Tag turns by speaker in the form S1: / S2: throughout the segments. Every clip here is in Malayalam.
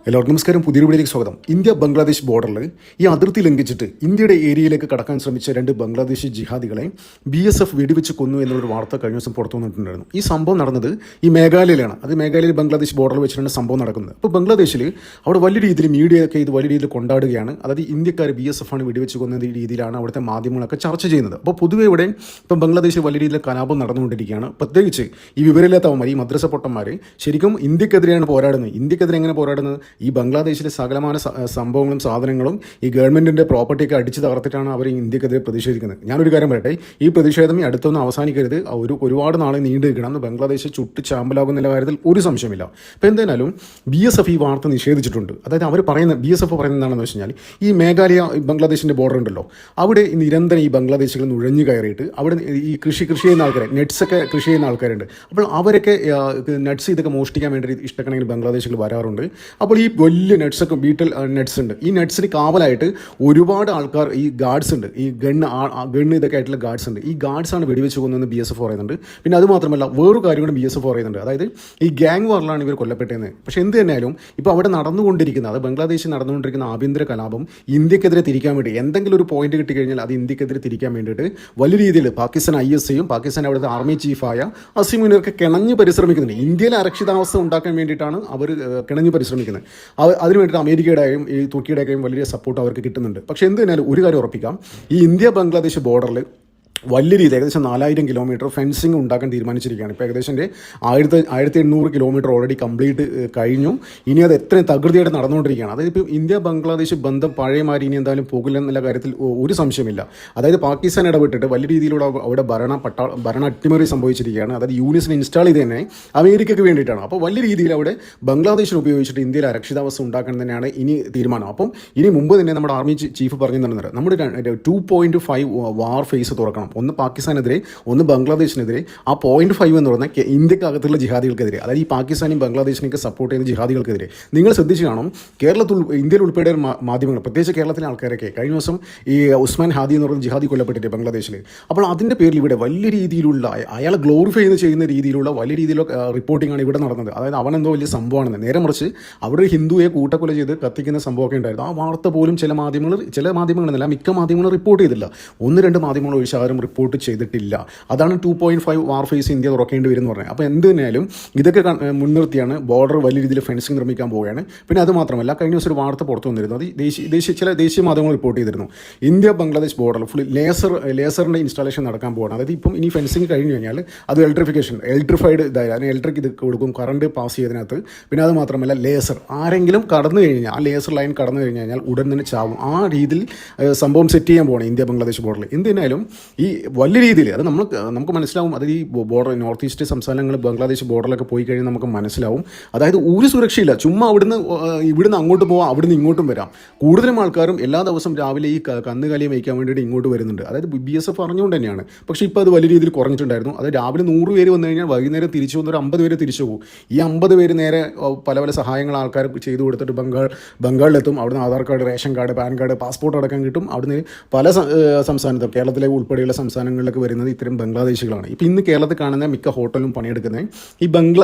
S1: എല്ലാവർക്കും നമസ്കാരം. പുതിയൊരു വീഡിയോയിലേക്ക് സ്വാഗതം. ഇന്ത്യ ബംഗ്ലാദേശ് ബോർഡറിൽ ഈ അതിർത്തി ലംഘിച്ചിട്ട് ഇന്ത്യയുടെ ഏരിയയിലേക്ക് കടക്കാൻ ശ്രമിച്ച രണ്ട് ബംഗ്ലാദേശി ജിഹാദികളെ BSF വെടിവെച്ച് കൊന്നു എന്നുള്ളൊരു വാർത്ത കഴിഞ്ഞ ദിവസം പുറത്തു വന്നിട്ടുണ്ടായിരുന്നു. ഈ സംഭവം നടന്നത് ഈ മേഘാലയയിലാണ്. അത് മേഘാലയയിൽ ബംഗ്ലാദേശ് ബോർഡറിൽ വെച്ചിട്ടാണ് സംഭവം നടക്കുന്നത്. അപ്പോൾ ബംഗ്ലാദേശിൽ അവിടെ വലിയ രീതിയിൽ മീഡിയയൊക്കെ ഇത് വലിയ രീതിയിൽ കൊണ്ടാടുകയാണ്. അതായത് ഇന്ത്യക്കാർ BSF ആണ് വെടിവെച്ച് കൊന്ന രീതിയിലാണ് അവിടുത്തെ മാധ്യമങ്ങളൊക്കെ ചർച്ച ചെയ്യുന്നത്. അപ്പോൾ പൊതുവെ ഇവിടെ ഇപ്പം ബംഗ്ലാദേശിൽ വലിയ രീതിയിൽ കലാപം നടന്നുകൊണ്ടിരിക്കുകയാണ്. പ്രത്യേകിച്ച് ഈ വിവരമില്ലാത്തവന്മാർ, ഈ മദ്രസ പൊട്ടന്മാർ ശരിക്കും ഇന്ത്യക്കെതിരെയാണ് പോരാടുന്നത്. ഇന്ത്യക്കെതിരെ എങ്ങനെ പോരാടുന്നത്? ഈ ബംഗ്ലാദേശിലെ സകലമായ സംഭവങ്ങളും സാധനങ്ങളും ഈ ഗവൺമെൻറ്റിൻ്റെ പ്രോപ്പർട്ടിയൊക്കെ അടിച്ച് തകർത്തിട്ടാണ് അവർ ഇന്ത്യക്കെതിരെ പ്രതിഷേധിക്കുന്നത്. ഞാനൊരു കാര്യം പറയട്ടെ, ഈ പ്രതിഷേധം ഈ അടുത്തൊന്നും അവസാനിക്കരുത്, ഒരുപാട് നാളെ നീണ്ടു നിൽക്കണം. എന്ന് ബംഗ്ലാദേശ് ചുട്ട് ചാമ്പലാകുന്ന കാര്യത്തിൽ ഒരു സംശയമില്ല. അപ്പോൾ എന്തായാലും BSF ഈ വാർത്ത നിഷേധിച്ചിട്ടുണ്ട്. അതായത് അവർ BSF പറയുന്നത് എന്താണെന്ന് വെച്ച് കഴിഞ്ഞാൽ, ഈ മേഘാലയ ബംഗ്ലാദേശിൻ്റെ ബോർഡർ ഉണ്ടല്ലോ, അവിടെ നിരന്തരം ഈ ബംഗ്ലാദേശികൾ നുഴഞ്ഞു കയറിയിട്ട് അവിടെ ഈ കൃഷി ചെയ്യുന്ന ആൾക്കാർ, നട്ട്സൊക്കെ കൃഷി ചെയ്യുന്ന ആൾക്കാരുണ്ട്. അപ്പോൾ അവരൊക്കെ നട്ട്സ് ഇതൊക്കെ മോഷ്ടിക്കാൻ വേണ്ടി ഇഷ്ടക്കണക്കിന് ബംഗ്ലാദേശികൾ വരാറുണ്ട്. അപ്പോൾ ഈ വലിയ നട്ട്സൊക്കെ ബീറ്റൽ നട്ട്സ് ഉണ്ട്. ഈ നട്ട്സിന് കാവലായിട്ട് ഒരുപാട് ആൾക്കാർ, ഈ ഗാർഡ്സ് ഉണ്ട്, ഈ ഗണ്ണ് ഇതൊക്കെ ആയിട്ടുള്ള ഗാർഡ്സ് ഉണ്ട്. ഈ ഗാർഡ്സാണ് വെടിവെച്ച് കൊന്നതെന്ന് BSF പറയുന്നുണ്ട്. പിന്നെ അതുമാത്രമല്ല വേറൊരു കാര്യം കൂടി BSF പറയുന്നുണ്ട്. അതായത് ഈ ഗ്യാങ് വാറിലാണ് ഇവർ കൊല്ലപ്പെട്ടതെന്ന്. പക്ഷേ എന്ത് തന്നെയാലും ഇപ്പോൾ അവിടെ നടന്നുകൊണ്ടിരിക്കുന്ന, അത് ബംഗ്ലാദേശിൽ നടന്നുകൊണ്ടിരിക്കുന്ന ആഭ്യന്തര കലാപം ഇന്ത്യക്കെതിരെ തിരിക്കാൻ വേണ്ടി എന്തെങ്കിലും ഒരു പോയിന്റ് കിട്ടിക്കഴിഞ്ഞാൽ അത് ഇന്ത്യക്കെതിരെ തിരിക്കാൻ വേണ്ടിയിട്ട് വലിയ രീതിയിൽ പാകിസ്ഥാൻ ISAയും പാകിസ്ഥാൻ അവിടുത്തെ ആർമി ചീഫായ അസീം മുനീറൊക്കെ കിണഞ്ഞ് പരിശ്രമിക്കുന്നുണ്ട്. ഇന്ത്യയിലെ അരക്ഷിതാവസ്ഥ ഉണ്ടാക്കാൻ വേണ്ടിയിട്ടാണ് അവർ കിണഞ്ഞ് പരിശ്രമിക്കുന്നത്. അതിന് വേണ്ടിയിട്ട് അമേരിക്കയുടെയും ഈ തുർക്കിയുടെയൊക്കെയും വലിയ സപ്പോർട്ട് അവർക്ക് കിട്ടുന്നുണ്ട്. പക്ഷേ എന്ത് തന്നെയാലും ഒരു കാര്യം ഉറപ്പിക്കാം, ഈ ഇന്ത്യ ബംഗ്ലാദേശ് ബോർഡറിൽ വലിയ രീതി ഏകദേശം 4000 കിലോമീറ്റർ ഫെൻസിങ് ഉണ്ടാക്കാൻ തീരുമാനിച്ചിരിക്കുകയാണ്. ഇപ്പോൾ ഏകദേശം 1800 കിലോമീറ്റർ ഓൾറെഡി കംപ്ലീറ്റ് കഴിഞ്ഞു. ഇനി അത് എത്രയും തകൃതിയായിട്ട് നടന്നുകൊണ്ടിരിക്കുകയാണ്. അതായത് ഇപ്പോൾ ഇന്ത്യ ബംഗ്ലാദേശ് ബന്ധം പഴയമാരി ഇനി എന്തായാലും പോകില്ല എന്നുള്ള കാര്യത്തിൽ ഒരു സംശയമില്ല. അതായത് പാകിസ്ഥാൻ ഇടപെട്ടിട്ട് വലിയ രീതിയിലുള്ള അവിടെ ഭരണ അട്ടിമറി സംഭവിച്ചിരിക്കുകയാണ്. അതായത് യൂണിസിനെ ഇൻസ്റ്റാൾ ചെയ്ത് തന്നെ അമേരിക്കയ്ക്ക് വേണ്ടിയിട്ടാണ്. അപ്പോൾ വലിയ രീതിയിൽ അവിടെ ബംഗ്ലാദേശിനെ ഉപയോഗിച്ചിട്ട് ഇന്ത്യയിൽ അരക്ഷിതാവസ്ഥ ഉണ്ടാക്കാൻ തന്നെയാണ് ഇനി തീരുമാനം. അപ്പം ഇനി മുമ്പ് തന്നെ നമ്മുടെ ആർമി ചീഫ് പറഞ്ഞു തന്നത്, നമ്മുടെ 2.5 വാർ ഫേസ് തുറക്കണം. ഒന്ന് പാകിസ്ഥാനെതിരെ, ഒന്ന് ബംഗ്ലാദേശിനെതിരെ. ആ 0.5 എന്ന് പറഞ്ഞാൽ ഇന്ത്യക്കകത്തുള്ള ജിഹാദികൾക്കെതിരെ, അതായത് ഈ പാകിസ്ഥാനും ബംഗ്ലാദേശിനെയൊക്കെ സപ്പോർട്ട് ചെയ്യുന്ന ജിഹാദികൾക്കെതിരെ. നിങ്ങൾ ശ്രദ്ധിച്ച് കാണും, ഇന്ത്യയിൽ ഉൾപ്പെടെ മാധ്യമങ്ങൾ, പ്രത്യേകിച്ച് കേരളത്തിലെ ആൾക്കാരൊക്കെ കഴിഞ്ഞ ദിവസം ഈ ഉസ്മാൻ ഹാദി എന്ന് പറയുന്ന ജിഹാദി കൊല്ലപ്പെട്ടിട്ട് ബംഗ്ലാദേശിൽ. അപ്പോൾ അതിൻ്റെ പേരിൽ ഇവിടെ വലിയ രീതിയിലുള്ള, അയാളെ ഗ്ലോറിഫൈ ചെയ്യുന്ന രീതിയിലുള്ള വലിയ രീതിയിലുള്ള റിപ്പോർട്ടിംഗാണ് ഇവിടെ നടന്നത്. അതായത് അവനെന്തോ വലിയ സംഭവമാണെന്ന്. നേരെ മറിച്ച് അവിടെ ഒരു ഹിന്ദുവെ കൂട്ടക്കൊല ചെയ്ത് കത്തിക്കുന്ന സംഭവമൊക്കെ ഉണ്ടായിരുന്നു. ആ വാർത്ത പോലും ചില മാധ്യമങ്ങളെന്നല്ല, മിക്ക മാധ്യമങ്ങളും റിപ്പോർട്ട് ചെയ്തില്ല. 1-2 മാധ്യമങ്ങൾ ഒഴിച്ചാരും റിപ്പോർട്ട് ചെയ്തിട്ടില്ല. അതാണ് 2.5 വാർ ഫേസ് ഇന്ത്യ തുറക്കേണ്ടി വരും എന്ന് പറഞ്ഞത്. അപ്പോൾ എന്ത് തന്നെയാലും ഇതൊക്കെ മുൻനിർത്തിയാണ് ബോർഡർ വലിയ രീതിയിൽ ഫെൻസിങ് നിർമ്മിക്കാൻ പോവുകയാണ്. പിന്നെ അത് മാത്രമല്ല, കഴിഞ്ഞ ദിവസം ഒരു വാർത്ത പുറത്തു വന്നിരുന്നു. അത് ചില ദേശീയ മാധ്യമങ്ങൾ റിപ്പോർട്ട് ചെയ്തിരുന്നു. ഇന്ത്യ ബംഗ്ലാദേശ് ബോർഡറിൽ ഫുൾ ലേസറിൻ്റെ ഇൻസ്റ്റാളേഷൻ നടക്കാൻ പോവുകയാണ്. അതായത് ഇപ്പം ഇനി ഫെൻസിങ് കഴിഞ്ഞ് കഴിഞ്ഞാൽ അത് ഇലക്ട്രിഫൈഡ് ഇതായി, അതിന് ഇലക്ട്രിക് ഇത് കൊടുക്കും, കറണ്ട് പാസ് ചെയ്തതിനകത്ത്. പിന്നെ അത് മാത്രമല്ല ലേസർ, ആരെങ്കിലും കടന്നു കഴിഞ്ഞാൽ, ആ ലേസർ ലൈൻ കടന്നു കഴിഞ്ഞാൽ ഉടൻ തന്നെ ചാവും. ആ രീതിയിൽ സംഭവം സെറ്റ് ചെയ്യാൻ പോകണം ഇന്ത്യ ബംഗ്ലാദേശ് ബോർഡറിൽ. എന്തിനായാലും ഈ വലിയ രീതിയിൽ അത് നമുക്ക് മനസ്സിലാവും. അത് ഈ ബോർഡർ നോർത്ത് ഈസ്റ്റ് സംസ്ഥാനങ്ങൾ ബംഗ്ലാദേശ് ബോർഡറിലൊക്കെ പോയി കഴിഞ്ഞാൽ നമുക്ക് മനസ്സിലാവും. അതായത് ഒരു സുരക്ഷയില്ല. ചുമ്മാ ഇവിടുന്ന് അങ്ങോട്ട് പോവാം, അവിടുന്ന് ഇങ്ങോട്ടും വരാം. കൂടുതലും ആൾക്കാരും എല്ലാ ദിവസവും രാവിലെ ഈ കന്നുകാലിയെ വയ്ക്കാൻ വേണ്ടിയിട്ട് ഇങ്ങോട്ട് വരുന്നുണ്ട്. അതായത് BSF അറിഞ്ഞുകൊണ്ട് തന്നെയാണ്. പക്ഷേ ഇപ്പോൾ അത് വലിയ രീതിയിൽ കുറഞ്ഞിട്ടുണ്ടായിരുന്നു. അത് രാവിലെ 100 പേര് വന്നു കഴിഞ്ഞാൽ വൈകുന്നേരം തിരിച്ചു വന്നൊരു 50 പേര് തിരിച്ചു പോകും. ഈ 50 പേര് നേരെ പല സഹായങ്ങൾ ആൾക്കാർ ചെയ്തു കൊടുത്തിട്ട് ബംഗാളിലെത്തും. അവിടുന്ന് Aadhaar card, ration card, pan card, passport അടക്കം കിട്ടും. അവിടുന്ന് പല സംസ്ഥാനത്തും, കേരളത്തിലെ ഉൾപ്പെടെയുള്ള സംസ്ഥാനങ്ങളിലൊക്കെ വരുന്നത് ഇത്തരം ബംഗ്ലാദേശികളാണ്. ഇപ്പോൾ ഇന്ന് കേരളത്തിൽ കാണുന്ന മിക്ക ഹോട്ടലിലും പണിയെടുക്കുന്നത് ഈ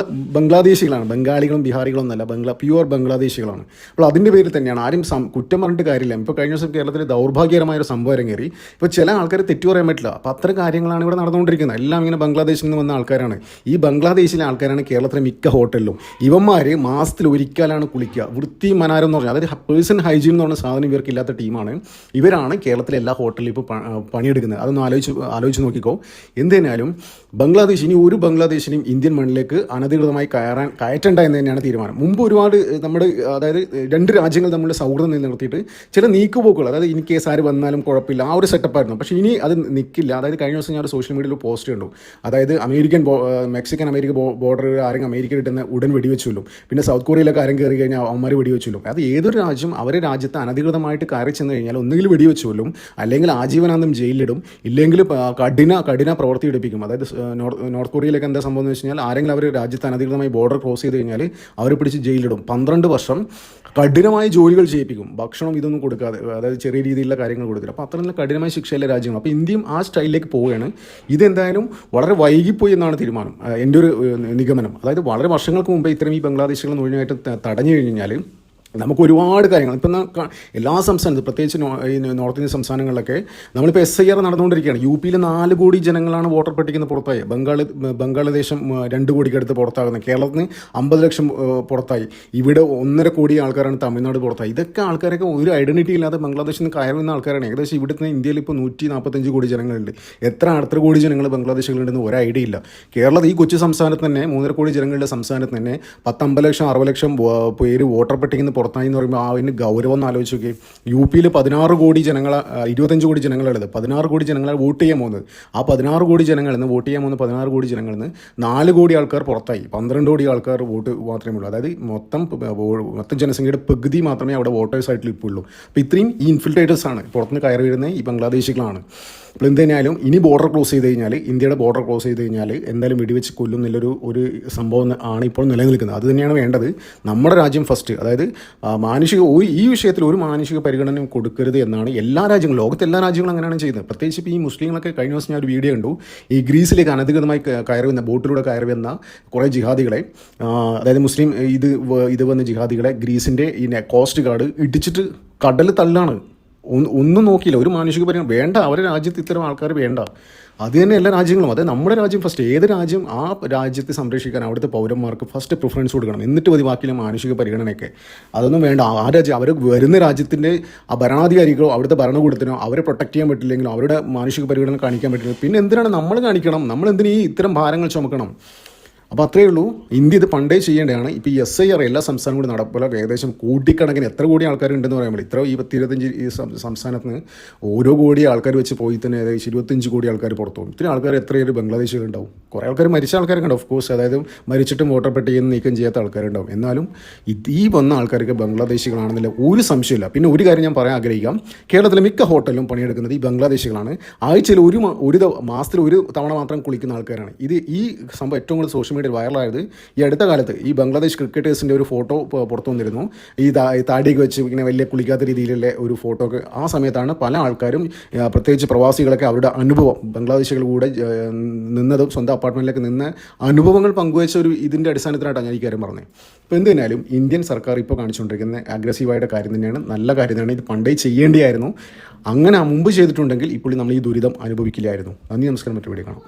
S1: ബംഗ്ലാദേശികളാണ്. ബംഗാളികളും ബിഹാറികളും എന്നല്ല, പ്യുവർ ബംഗ്ലാദേശികളാണ്. അപ്പോൾ അതിൻ്റെ പേരിൽ തന്നെയാണ്, ആരും കുറ്റം പറഞ്ഞിട്ട് കാര്യമില്ല. ഇപ്പോൾ കഴിഞ്ഞ ദിവസം കേരളത്തിൽ ദൗർഭാഗ്യകരമായ ഒരു സംഭവം ഇറങ്ങേറി. ഇപ്പോൾ ചില ആൾക്കാർ തെറ്റു പറയാൻ പറ്റില്ല. അപ്പോൾ അത്തരം കാര്യങ്ങളാണ് ഇവിടെ നടന്നുകൊണ്ടിരിക്കുന്നത്. എല്ലാം ഇങ്ങനെ ബംഗ്ലാദേശിൽ നിന്ന് വന്ന ആൾക്കാരാണ്. ഈ ബംഗ്ലാദേശിലെ ആൾക്കാരാണ് കേരളത്തിലെ മിക്ക ഹോട്ടലിലും. ഇവന്മാർ മാസത്തിൽ ഒരിക്കലാണ് കുളിക്കുക. വൃത്തി മനാരം എന്ന് പറഞ്ഞാൽ, അതായത് പേഴ്സൺ ഹൈജീൻ എന്ന് പറഞ്ഞ സാധനം ഇവർക്കില്ലാത്ത ടീമാണ്. ഇവരാണ് കേരളത്തിലെ എല്ലാ ഹോട്ടലിലും ഇപ്പോൾ പണിയെടുക്കുന്നത്. അതൊന്ന് ആലോചിച്ച് നോക്കിക്കോ. എന്തിനാലും ബംഗ്ലാദേശ്, ഇനി ഒരു ബംഗ്ലാദേശിനെയും ഇന്ത്യൻ മണ്ണിലേക്ക് അനധികൃതമായി കയറ്റണ്ട എന്ന് തന്നെയാണ് തീരുമാനം. മുമ്പ് ഒരുപാട് അതായത് 2 രാജ്യങ്ങൾ തമ്മിലുള്ള സൗഹൃദം നിലനിർത്തിയിട്ട് ചില നീക്കുപോക്കുകൾ, അതായത് ഇൻ കേസ് ആര് വന്നാലും കുഴപ്പമില്ല, ആ ഒരു സെറ്റപ്പായിരുന്നു. പക്ഷേ ഇനി അത് നിൽക്കില്ല. അതായത് കഴിഞ്ഞ ദിവസം ഞാൻ ഒരു സോഷ്യൽ മീഡിയയിൽ പോസ്റ്റ് കണ്ടു. അതായത് മെക്സിക്കൻ അമേരിക്ക ബോർഡർ ആരെങ്കിലും അമേരിക്ക കിട്ടുന്ന ഉടൻ വെടിവെച്ചുള്ളൂ. പിന്നെ സൗത്ത് കൊറിയയിലൊക്കെ ആരും കയറി കഴിഞ്ഞാൽ അവന്മാർ വെടിവെച്ചുള്ളൂ. അത് ഏതൊരു രാജ്യം അവരെ രാജ്യത്ത് അനധികൃതമായിട്ട് കയറി ചെന്ന് കഴിഞ്ഞാൽ ഒന്നുകിൽ വെടിവെച്ചുകൊല്ലും, അല്ലെങ്കിൽ ആജീവനാന്തം ജയിലിടും, ഇല്ലെങ്കിൽ കഠിന പ്രവൃത്തി എടുപ്പിക്കും. അതായത് നോർത്ത് കൊറിയയിലൊക്കെ എന്താ സംഭവം എന്ന് വെച്ച് കഴിഞ്ഞാൽ, ആരെങ്കിലും അവർ രാജ്യത്ത് അനധികൃതമായി ബോർഡർ ക്രോസ് ചെയ്ത് കഴിഞ്ഞാൽ അവരെ പിടിച്ച് ജയിലിടും. 12 വർഷം കഠിനമായ ജോലികൾ ചെയ്യിപ്പിക്കും, ഭക്ഷണം ഇതൊന്നും കൊടുക്കാതെ, അതായത് ചെറിയ രീതിയിലുള്ള കാര്യങ്ങൾ കൊടുത്തില്ല. അപ്പോൾ അത്ര നല്ല കഠിനമായ ശിക്ഷയുള്ള രാജ്യങ്ങൾ. അപ്പോൾ ഇന്ത്യയും ആ സ്റ്റൈലിലേക്ക് പോവുകയാണ്. ഇതെന്തായാലും വളരെ വൈകിപ്പോയി എന്നാണ് തീരുമാനം, എൻ്റെ ഒരു നിഗമനം. അതായത് വളരെ വർഷങ്ങൾക്ക് മുമ്പേ ഇത്തരം ഈ ബംഗ്ലാദേശികൾ നുഴഞ്ഞായിട്ട് തടഞ്ഞു കഴിഞ്ഞാൽ നമുക്ക് ഒരുപാട് കാര്യങ്ങൾ ഇപ്പം എല്ലാ സംസ്ഥാനത്തും പ്രത്യേകിച്ച് ഈ നോർത്ത് ഇന്ത്യൻ സംസ്ഥാനങ്ങളിലൊക്കെ നമ്മളിപ്പോൾ SIR നടന്നുകൊണ്ടിരിക്കുകയാണ്. UP-യിൽ 4 കോടി ജനങ്ങളാണ് വോട്ടർ പട്ടികയിൽ നിന്ന് പുറത്തായി. ബംഗ്ലാദേശം 2 കോടിക്ക് അടുത്ത് പുറത്താകുന്നത്. കേരളത്തിന് 50 ലക്ഷം പുറത്തായി. ഇവിടെ 1.5 കോടി ആൾക്കാരാണ് തമിഴ്നാട് പുറത്തായി. ഇതൊക്കെ ആൾക്കാരൊക്കെ ഒരു ഐഡൻറ്റിറ്റി ഇല്ലാതെ ബംഗ്ലാദേശിൽ നിന്ന് കയറി വന്ന ആൾക്കാരാണ്. ഏകദേശം ഇവിടുത്തെ ഇന്ത്യയിൽ ഇപ്പോൾ 145 കോടി ജനങ്ങളുണ്ട്. എത്ര കോടി ജനങ്ങൾ ബംഗ്ലാദേശികളുണ്ടെന്ന് ഒരു ഐഡിയ ഇല്ല. കേരളത്തിൽ ഈ കൊച്ചു സംസ്ഥാനത്ത് തന്നെ 3.5 കോടി ജനങ്ങളുടെ സംസ്ഥാനത്ത് തന്നെ 50 ലക്ഷം 60 ലക്ഷം പേര് വോട്ടർ പട്ടികയിൽ നിന്ന് പുറത്തായി എന്ന് പറയുമ്പോൾ അതിന് ഗൗരവം ഒന്ന് ആലോചിച്ച് നോക്കി. UP-യിൽ 16 കോടി ജനങ്ങളെ 25 കോടി ജനങ്ങളുള്ളത് 16 കോടി ജനങ്ങളെ വോട്ട് ചെയ്യാൻ പോകുന്നത്. ആ 16 കോടി ജനങ്ങളിൽ നിന്ന് വോട്ട് ചെയ്യാൻ പോകുന്ന 16 കോടി ജനങ്ങളിൽ നിന്ന് 4 കോടി ആൾക്കാർ പുറത്തായി. 12 കോടി ആൾക്കാർ വോട്ട് മാത്രമേ ഉള്ളൂ. അതായത് മൊത്തം ജനസംഖ്യയുടെ പകുതി മാത്രമേ അവിടെ വോട്ടേഴ്സ് ആയിട്ട് ഇപ്പോൾ ഉള്ളൂ. അപ്പോൾ ഇത്രയും ഈ ഇൻഫിൽട്രേറ്റേഴ്സാണ് പുറത്തുനിന്ന് കയറി വരുന്നത് ഈ ബംഗ്ലാദേശികളാണ്. അപ്പോൾ എന്തായാലും ഇനി ബോർഡർ ക്ലോസ് ചെയ്ത് കഴിഞ്ഞാൽ, ഇന്ത്യയുടെ ബോർഡർ ക്ലോസ് ചെയ്ത് കഴിഞ്ഞാൽ എന്തായാലും വെടിവെച്ച് കൊല്ലും എന്നുള്ളൊരു സംഭവം ആണ് ഇപ്പോൾ നിലനിൽക്കുന്നത്. അത് തന്നെയാണ് വേണ്ടത്. നമ്മുടെ രാജ്യം ഫസ്റ്റ്, അതായത് ഈ വിഷയത്തിൽ ഒരു മാനുഷിക പരിഗണനയും കൊടുക്കരുത് എന്നാണ് എല്ലാ രാജ്യങ്ങളും, ലോകത്തെ എല്ലാ രാജ്യങ്ങളും അങ്ങനെയാണ് ചെയ്യുന്നത്. പ്രത്യേകിച്ച് ഇപ്പോൾ ഈ മുസ്ലിങ്ങളൊക്കെ കഴിഞ്ഞ ദിവസം ഞാൻ ഒരു വീഡിയോ കണ്ടു. ഈ ഗ്രീസിലേക്ക് അനധികൃതമായി കയറി വന്ന ബോട്ടിലൂടെ കയറി വന്ന കുറേ ജിഹാദികളെ, അതായത് മുസ്ലിം ഇത് വന്ന ജിഹാദികളെ ഗ്രീസിൻ്റെ ഈ കോസ്റ്റ് ഗാർഡ് ഇടിച്ചിട്ട് കടൽ തള്ളാണ്. ഒന്നും നോക്കിയില്ല, ഒരു മാനുഷിക പരിഗണന വേണ്ട. അവരുടെ രാജ്യത്ത് ഇത്തരം ആൾക്കാർ വേണ്ട. അത് തന്നെ എല്ലാ രാജ്യങ്ങളും, അതായത് നമ്മുടെ രാജ്യം ഫസ്റ്റ്. ഏത് രാജ്യം ആ രാജ്യത്തെ സംരക്ഷിക്കാൻ അവിടുത്തെ പൗരന്മാർക്ക് ഫസ്റ്റ് പ്രിഫറൻസ് കൊടുക്കണം. എന്നിട്ട് മതി ബാക്കിയുള്ള മാനുഷിക പരിഗണനയൊക്കെ. അതൊന്നും വേണ്ട. ആ രാജ്യം അവർ വരുന്ന രാജ്യത്തിൻ്റെ ആ ഭരണാധികാരികളോ അവിടുത്തെ ഭരണകൂടത്തിനോ അവരെ പ്രൊട്ടക്ട് ചെയ്യാൻ പറ്റില്ലെങ്കിലും അവരുടെ മാനുഷിക പരിഗണന കാണിക്കാൻ പറ്റില്ല. പിന്നെ എന്തിനാണ് നമ്മൾ കാണിക്കണം? നമ്മൾ എന്തിനീ ഇത്തരം ഭാരങ്ങൾ ചുമക്കണം? അപ്പോൾ അത്രയേ ഉള്ളൂ. ഇന്ത്യ ഇത് പണ്ടേ ചെയ്യേണ്ടതാണ്. ഇപ്പോൾ ഈ SIR എല്ലാ സംസ്ഥാനവും കൂടി നടപ്പിലാക്കുക. ഏകദേശം കോടിക്കണക്കിന് എത്ര കോടി ആൾക്കാരുണ്ടെന്ന് പറയാൻ പറ്റില്ല. 25 ഈ സംസ്ഥാനത്ത് നിന്ന് ഓരോ കോടി ആൾക്കാർ വെച്ച് പോയി തന്നെ ഏകദേശം 25 കോടി ആൾക്കാർ പുറത്തു പോകും. ഇത്രയും ആൾക്കാർ എത്രയേറെ ബംഗ്ലാദേശികളുണ്ടാവും. കുറേ ആൾക്കാർ മരിച്ച ആൾക്കാരൊക്കെ ഉണ്ട്, ഓഫ് കോഴ്സ്. അതായത് മരിച്ചിട്ടും വോട്ടർ പട്ടികയിൽ നിന്ന് നീക്കം ചെയ്യാത്ത ആൾക്കാരുണ്ടാവും. എന്നാലും ഈ വന്ന ആൾക്കാർക്ക് ബംഗ്ലാദേശികളാണെന്നില്ല ഒരു സംശയമില്ല. പിന്നെ ഒരു കാര്യം ഞാൻ പറയാൻ ആഗ്രഹിക്കാം. കേരളത്തിലെ മിക്ക ഹോട്ടലിലും പണിയെടുക്കുന്നത് ഈ ബംഗ്ലാദേശികളാണ്. ആഴ്ചയിൽ മാസത്തിൽ ഒരു തവണ മാത്രം കുളിക്കുന്ന ആൾക്കാരാണ്. ഈ സംഭവം ഏറ്റവും കൂടുതൽ സോഷ്യൽ മീഡിയയിൽ വൈറലായത് ഈ അടുത്ത കാലത്ത് ഈ ബംഗ്ലാദേശ് ക്രിക്കറ്റേഴ്സിൻ്റെ ഒരു ഫോട്ടോ പുറത്തു വന്നിരുന്നു. ഈ താടിയൊക്കെ വെച്ച് ഇങ്ങനെ വലിയ കുളിക്കാത്ത രീതിയിലുള്ള ഒരു ഫോട്ടോ ഒക്കെ. ആ സമയത്താണ് പല ആൾക്കാരും, പ്രത്യേകിച്ച് പ്രവാസികളൊക്കെ, അവരുടെ അനുഭവം, ബംഗ്ലാദേശികൾ കൂടെ നിന്നതും സ്വന്തം അപ്പാർട്ട്മെൻറ്റിലേക്ക് നിന്ന് അനുഭവങ്ങൾ പങ്കുവെച്ച ഇതിൻ്റെ അടിസ്ഥാനത്തിലായിട്ടാണ് ഞാൻ ഈ കാര്യം പറഞ്ഞത്. ഇപ്പോൾ എന്ത് തന്നെയാലും ഇന്ത്യൻ സർക്കാർ ഇപ്പോൾ കാണിച്ചുകൊണ്ടിരിക്കുന്ന അഗ്രസീവായിട്ട് കാര്യം തന്നെയാണ്, നല്ല കാര്യം തന്നെയാണ്. ഇത് പണ്ടേ ചെയ്യേണ്ടിയായിരുന്നു. അങ്ങനെ മുമ്പ് ചെയ്തിട്ടുണ്ടെങ്കിൽ ഇപ്പോൾ നമ്മൾ ഈ ദുരിതം അനുഭവിക്കില്ലായിരുന്നു. നന്ദി, നമസ്കാരം. മറ്റു വീഡിയോ കാണാം.